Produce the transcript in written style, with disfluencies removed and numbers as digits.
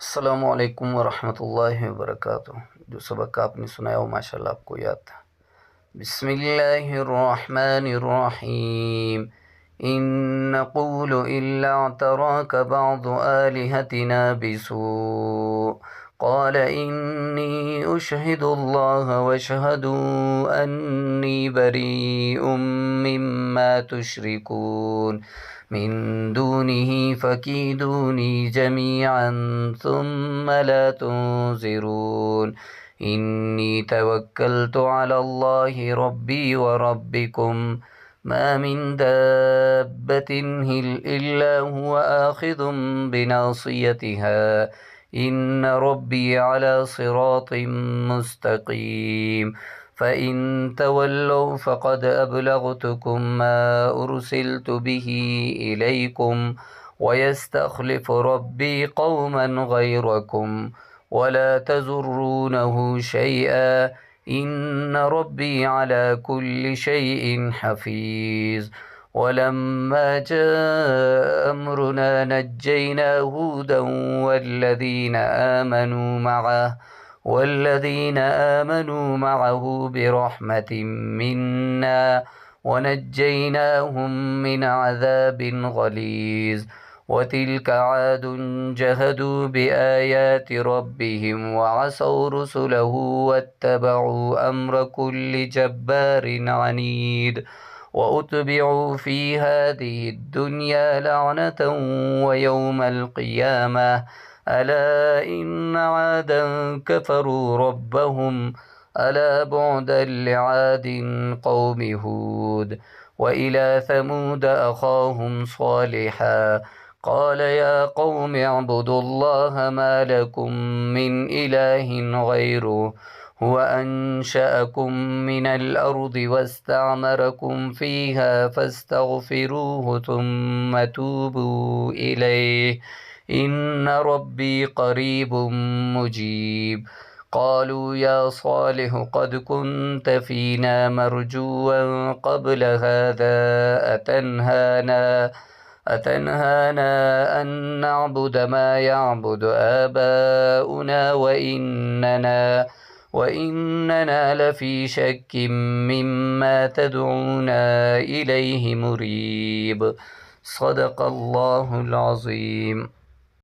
अस्सलामुअलैकुम वरहमतुल्लाहि वबरकातुहू। जो सबक आपने सुनाया वो माशाल्लाह आपको याद था। बिस्मिल्लाहिर्रहमानिर्रहीम। इन नक़ूलु इल्ला तराक बअदु आलिहतिना बिसू क़ाल इन्नी उशहिदुल्लाह वअशहदु अन्नी बरीउम मिम्मा तुशरिकून मिन दूनिही फकीदूनी जमीअन सुम्मा ला तुनज़िरून। इन्नी तवक्कलतु अलल्लाहि रब्बी व रब्बिकुम मा मिन दाब्बतिन इल्ला हुव आखिज़ुम बिनासियतिहा इन्न रब्बी अला सिरातिम मुस्तक़ीम। फ़इन तवल्लौ फ़क़द अबलग़तुकुम मा उरसिलतु बिही इलैकुम वयस्तख़्लिफ़ रब्बी क़ौमन ग़ैरकुम वला तज़ुर्रूनहु शैअन इन्न रब्बी अला कुल्लि शैइन हफ़ीज़। वलम्मा जाअ अम्रुना नज्जैना हूदा والذين آمنوا معه برحمة منا ونجيناهم من عذاب غليظ. وتلك عاد جهدوا بآيات ربهم وعصوا رسله واتبعوا أمر كل جبار عنيد. وأتبعوا في هذه الدنيا لعنة ويوم القيامة ألا إن عادا كفروا ربهم ألا بعدا لعاد قوم هود. وإلى ثمود أخاهم صالحا قال يا قوم اعبدوا الله ما لكم من إله غيره هو أنشأكم من الأرض واستعمركم فيها فاستغفروه ثم توبوا إليه إن ربي قريب مجيب. قالوا يا صالح قد كنت فينا مرجوا قبل هذا أتنهانا أن نعبد ما يعبد آباؤنا وإننا لفي شك مما تدعونا إليه مريب. صدق الله العظيم.